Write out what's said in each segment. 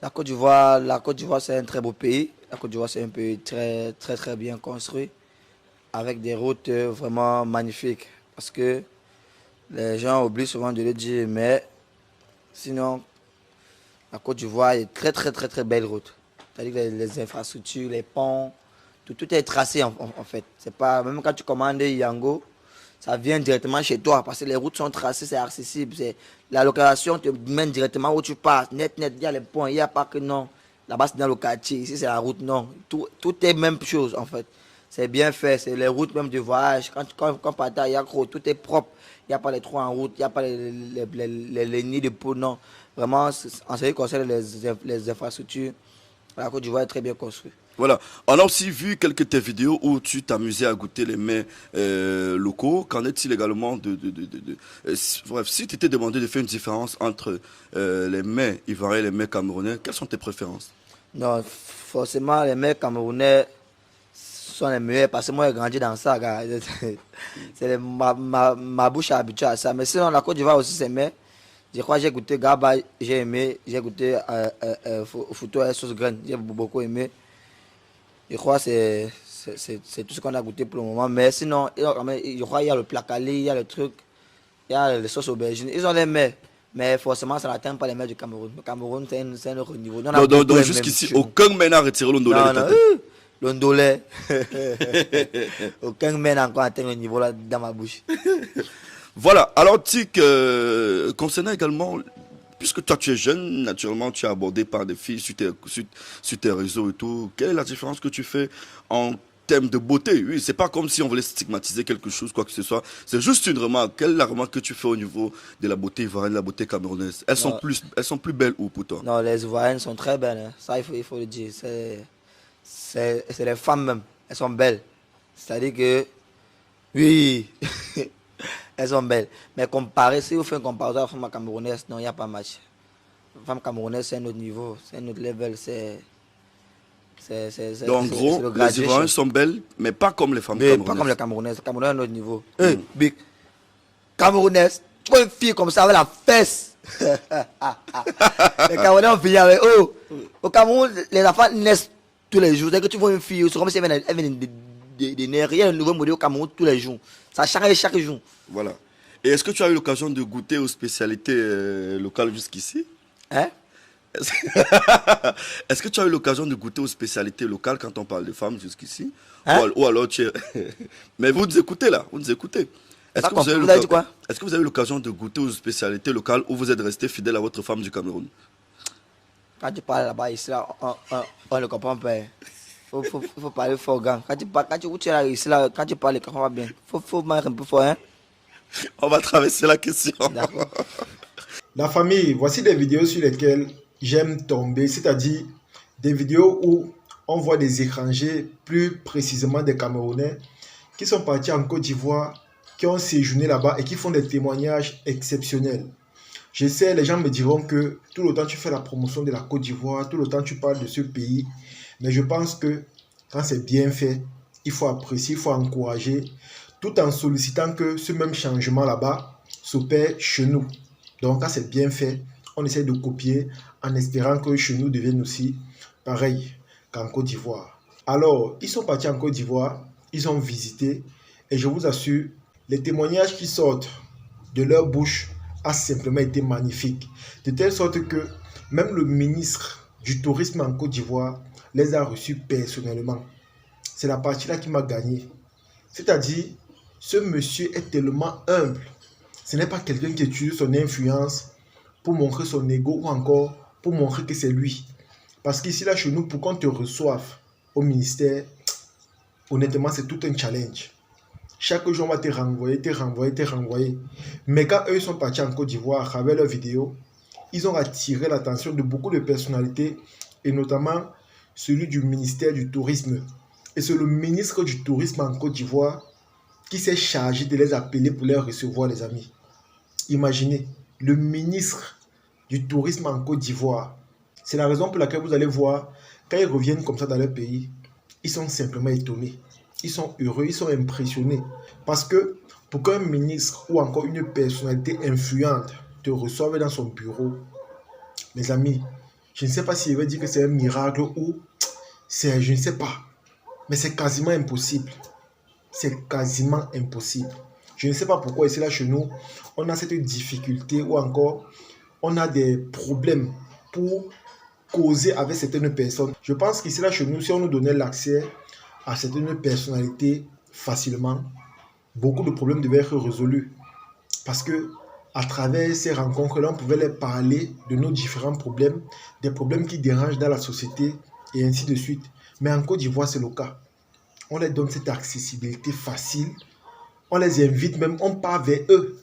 La Côte d'Ivoire, c'est un très beau pays. La Côte d'Ivoire, c'est un pays très, très, très bien construit, avec des routes vraiment magnifiques. Parce que les gens oublient souvent de le dire, mais sinon, la Côte d'Ivoire est très, très, très, très belle route. C'est-à-dire que les infrastructures, les ponts, tout est tracé en fait. C'est pas, même quand tu commandes Yango, ça vient directement chez toi parce que les routes sont tracées, c'est accessible. La localisation te mène directement où tu passes. Net, net, il y a les ponts, il n'y a pas que non. Là-bas, c'est dans le quartier. Ici, c'est la route, non. Tout est même chose en fait. C'est bien fait. C'est les routes même de voyage. Quand part à Yakro, tout est propre. Il n'y a pas les trous en route, il n'y a pas les nids de peau, non. Vraiment, en ce qui concerne les infrastructures, la Côte d'Ivoire est très bien construite. Voilà. On a aussi vu quelques de tes vidéos où tu t'amusais à goûter les mets locaux. Qu'en est-il également bref, si tu t'étais demandé de faire une différence entre les mets ivoiriens et les mets camerounais, quelles sont tes préférences? Non, forcément, les mecs camerounais sont les meilleurs parce que moi, j'ai grandi dans ça. Gars. Ma bouche est habituée à ça. Mais sinon, la Côte d'Ivoire aussi, c'est mais. Je crois que j'ai goûté Gaba, j'ai aimé. J'ai goûté Fouto et sauce graine, j'ai beaucoup aimé. Je crois que c'est tout ce qu'on a goûté pour le moment. Mais sinon, je crois qu'il y a le placali, il y a le truc, il y a les sauces aubergines. Ils ont les mets. Mais forcément, ça n'atteint pas les mets du Cameroun. Le Cameroun, c'est un autre niveau. Donc jusqu'ici, aucun mets n'a retiré l'ondolé de ta tête. L'ondolé. Aucun mets n'a encore atteint le niveau là dans ma bouche. Voilà. Alors, Tic, concernant également, puisque toi tu es jeune, naturellement tu es abordé par des filles sur tes réseaux et tout, quelle est la différence que tu fais en termes de beauté? Oui, c'est pas comme si on voulait stigmatiser quelque chose, quoi que ce soit. C'est juste une remarque. Quelle est la remarque que tu fais au niveau de la beauté ivoirienne, de la beauté camerounaise? Elles sont plus belles où pour toi? Non, les Ivoiriennes sont très belles. Hein. Ça, il faut le dire. C'est les femmes même. Elles sont belles. C'est-à-dire que, oui, elles sont belles. Mais comparé, si vous faites une comparaison à la femme camerounaise, non, il n'y a pas match. La femme camerounaise, c'est un autre niveau. C'est un autre level. Donc en gros, les Ivoiriennes sont belles, mais pas comme les femmes camerounaises. Pas comme les Camerounaises. Les Camerounaises, un autre niveau. Hey, big. Camerounaise, tu vois une fille comme ça avec la fesse. Les Camerounais ont fini avec eux. Au Cameroun, les enfants naissent tous les jours. Dès que tu vois une fille, c'est comme si elle vient de naître. Il y a un nouveau modèle au Cameroun tous les jours. Ça change chaque jour. Voilà. Et est-ce que tu as eu l'occasion de goûter aux spécialités locales jusqu'ici? Hein? Est-ce que tu as eu l'occasion de goûter aux spécialités locales quand on parle de femmes jusqu'ici? Hein? Ou alors tu es... Mais vous nous écoutez là, vous nous écoutez. Est-ce que vous avez eu l'occasion de goûter aux spécialités locales où vous êtes resté fidèle à votre femme du Cameroun? Quand tu parles là-bas, ici, là, on ne comprend pas. Faut parler fort, gars. Quand tu es là, ici, là, quand tu parles, on comprend bien. Faut mettre un peu fort, hein? On va traverser la question. D'accord. La famille, voici des vidéos sur lesquelles j'aime tomber, c'est-à-dire des vidéos où on voit des étrangers, plus précisément des Camerounais, qui sont partis en Côte d'Ivoire, qui ont séjourné là-bas et qui font des témoignages exceptionnels. Je sais, les gens me diront que tout le temps tu fais la promotion de la Côte d'Ivoire, tout le temps tu parles de ce pays, mais je pense que quand c'est bien fait, il faut apprécier, il faut encourager, tout en sollicitant que ce même changement là-bas s'opère chez nous. Donc quand c'est bien fait, on essaie de copier en espérant que chez nous devienne aussi pareil qu'en Côte d'Ivoire. Alors, ils sont partis en Côte d'Ivoire, ils ont visité et je vous assure, les témoignages qui sortent de leur bouche a simplement été magnifique. De telle sorte que même le ministre du tourisme en Côte d'Ivoire les a reçus personnellement. C'est la partie là qui m'a gagné. C'est-à-dire, ce monsieur est tellement humble. Ce n'est pas quelqu'un qui utilise son influence pour montrer son ego ou encore pour montrer que c'est lui. Parce qu'ici, là, chez nous, pour qu'on te reçoive au ministère, honnêtement, c'est tout un challenge. Chaque jour, on va te renvoyer, te renvoyer, te renvoyer. Mais quand eux sont partis en Côte d'Ivoire à travers leurs vidéos, ils ont attiré l'attention de beaucoup de personnalités et notamment celui du ministère du Tourisme. Et c'est le ministre du Tourisme en Côte d'Ivoire qui s'est chargé de les appeler pour les recevoir, les amis. Imaginez, le ministre du Tourisme en Côte d'Ivoire. C'est la raison pour laquelle vous allez voir, quand ils reviennent comme ça dans leur pays, ils sont simplement étonnés. Ils sont heureux, ils sont impressionnés. Parce que pour qu'un ministre ou encore une personnalité influente te reçoive dans son bureau, mes amis, Je ne sais pas si je vais dire que c'est un miracle ou c'est, je ne sais pas. Mais c'est quasiment impossible. C'est quasiment impossible. Je ne sais pas pourquoi ici là chez nous, on a cette difficulté ou encore on a des problèmes pour causer avec certaines personnes. Je pense qu'ici là chez nous, si on nous donnait l'accès à certaines personnalités facilement, beaucoup de problèmes devaient être résolus. Parce que à travers ces rencontres-là, on pouvait leur parler de nos différents problèmes, des problèmes qui dérangent dans la société et ainsi de suite. Mais en Côte d'Ivoire, c'est le cas. On leur donne cette accessibilité facile. On les invite même, on part vers eux.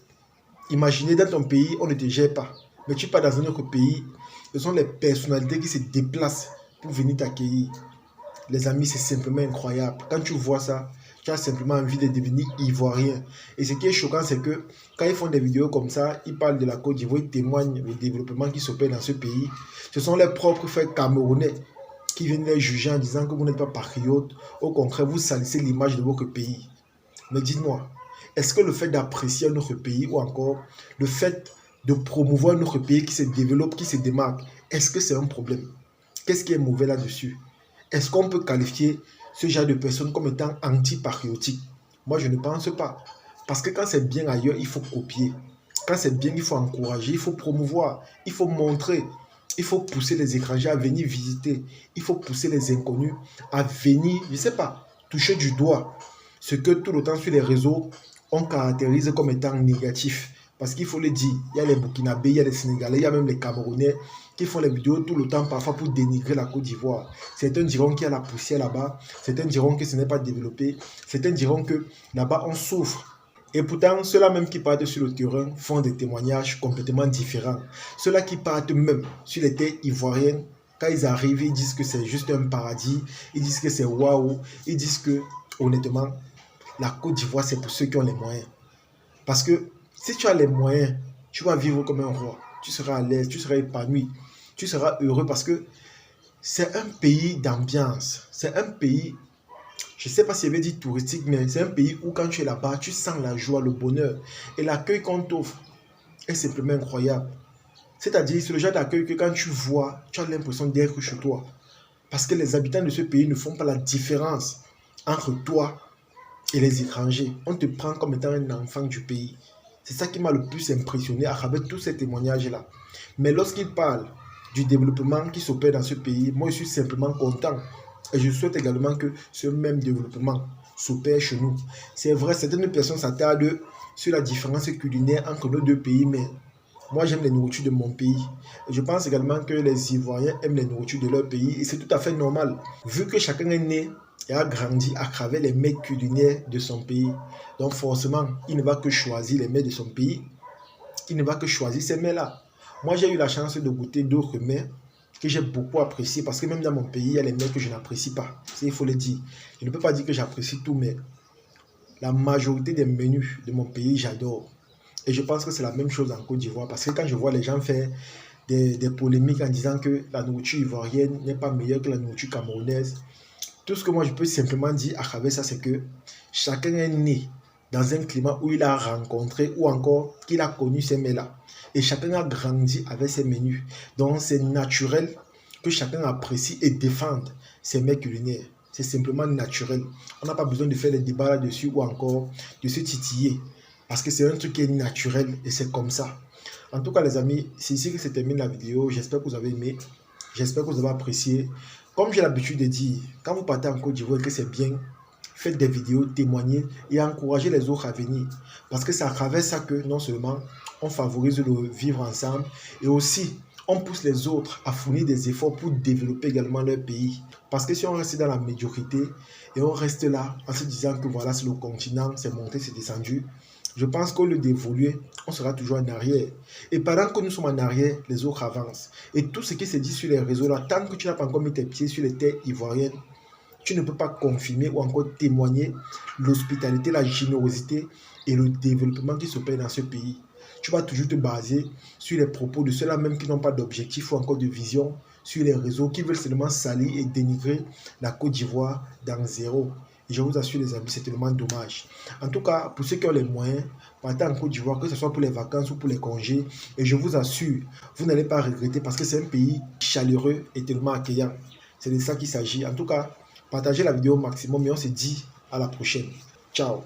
Imaginez, dans ton pays, on ne te gère pas. Mais tu pars dans un autre pays, ce sont les personnalités qui se déplacent pour venir t'accueillir. Les amis, c'est simplement incroyable. Quand tu vois ça, tu as simplement envie de devenir ivoirien. Et ce qui est choquant, c'est que quand ils font des vidéos comme ça, ils parlent de la Côte d'Ivoire, ils témoignent du développement qui s'opère dans ce pays. Ce sont les propres frères camerounais qui viennent les juger en disant que vous n'êtes pas patriotes. Au contraire, vous salissez l'image de votre pays. Mais dites-moi, est-ce que le fait d'apprécier notre pays ou encore le fait de promouvoir notre pays qui se développe, qui se démarque, est-ce que c'est un problème? Qu'est-ce qui est mauvais là-dessus? Est-ce qu'on peut qualifier ce genre de personnes comme étant anti-patriotiques? Moi, je ne pense pas. Parce que quand c'est bien ailleurs, il faut copier. Quand c'est bien, il faut encourager, il faut promouvoir, il faut montrer, il faut pousser les étrangers à venir visiter, il faut pousser les inconnus à venir, je ne sais pas, toucher du doigt ce que tout le temps sur les réseaux, on caractérise comme étant négatif. Parce qu'il faut le dire, il y a les Burkinabés, il y a les Sénégalais, il y a même les Camerounais qui font les vidéos tout le temps, parfois pour dénigrer la Côte d'Ivoire. Certains diront qu'il y a la poussière là-bas, certains diront que ce n'est pas développé, certains diront que là-bas on souffre. Et pourtant, ceux-là même qui partent sur le terrain font des témoignages complètement différents. Ceux-là qui partent même sur les terres ivoiriennes, quand ils arrivent, ils disent que c'est juste un paradis, ils disent que c'est waouh, ils disent que, honnêtement, la Côte d'Ivoire, c'est pour ceux qui ont les moyens. Parce que si tu as les moyens, tu vas vivre comme un roi. Tu seras à l'aise, tu seras épanoui, tu seras heureux parce que c'est un pays d'ambiance. C'est un pays, je ne sais pas si je vais dire touristique, mais c'est un pays où quand tu es là-bas, tu sens la joie, le bonheur. Et l'accueil qu'on t'offre est simplement incroyable. C'est-à-dire, c'est le genre d'accueil que quand tu vois, tu as l'impression d'être chez toi. Parce que les habitants de ce pays ne font pas la différence entre toi et les étrangers. On te prend comme étant un enfant du pays. C'est ça qui m'a le plus impressionné à travers tous ces témoignages-là. Mais lorsqu'ils parlent du développement qui s'opère dans ce pays, moi je suis simplement content. Et je souhaite également que ce même développement s'opère chez nous. C'est vrai, certaines personnes s'attardent sur la différence culinaire entre nos deux pays, mais moi j'aime les nourritures de mon pays. Et je pense également que les Ivoiriens aiment les nourritures de leur pays. Et c'est tout à fait normal, vu que chacun est né et a grandi à travers les mets culinaires de son pays. Donc forcément, il ne va que choisir les mets de son pays. Il ne va que choisir ces mets-là. Moi, j'ai eu la chance de goûter d'autres mets que j'ai beaucoup appréciés parce que même dans mon pays, il y a les mets que je n'apprécie pas. Il faut le dire. Je ne peux pas dire que j'apprécie tout, mais la majorité des menus de mon pays, j'adore. Et je pense que c'est la même chose en Côte d'Ivoire parce que quand je vois les gens faire des polémiques en disant que la nourriture ivoirienne n'est pas meilleure que la nourriture camerounaise, tout ce que moi je peux simplement dire à travers ça, c'est que chacun est né dans un climat où il a rencontré ou encore qu'il a connu ces mets-là. Et chacun a grandi avec ces menus. Donc c'est naturel que chacun apprécie et défende ces mets culinaires. C'est simplement naturel. On n'a pas besoin de faire des débats là-dessus ou encore de se titiller. Parce que c'est un truc qui est naturel et c'est comme ça. En tout cas les amis, c'est ici que se termine la vidéo. J'espère que vous avez aimé. J'espère que vous avez apprécié. Comme j'ai l'habitude de dire, quand vous partez en Côte d'Ivoire et que c'est bien, faites des vidéos, témoignez et encouragez les autres à venir. Parce que c'est à travers ça que non seulement on favorise le vivre ensemble et aussi on pousse les autres à fournir des efforts pour développer également leur pays. Parce que si on reste dans la médiocrité et on reste là en se disant que voilà c'est le continent, c'est monté, c'est descendu, je pense qu'au lieu d'évoluer, on sera toujours en arrière. Et pendant que nous sommes en arrière, les autres avancent. Et tout ce qui se dit sur les réseaux là, tant que tu n'as pas encore mis tes pieds sur les terres ivoiriennes, tu ne peux pas confirmer ou encore témoigner l'hospitalité, la générosité et le développement qui s'opère dans ce pays. Tu vas toujours te baser sur les propos de ceux-là même qui n'ont pas d'objectif ou encore de vision sur les réseaux, qui veulent seulement salir et dénigrer la Côte d'Ivoire dans zéro. Et je vous assure les amis, c'est tellement dommage. En tout cas, pour ceux qui ont les moyens, partez en Côte d'Ivoire, que ce soit pour les vacances ou pour les congés. Et je vous assure, vous n'allez pas regretter parce que c'est un pays chaleureux et tellement accueillant. C'est de ça qu'il s'agit. En tout cas, partagez la vidéo au maximum et on se dit à la prochaine. Ciao.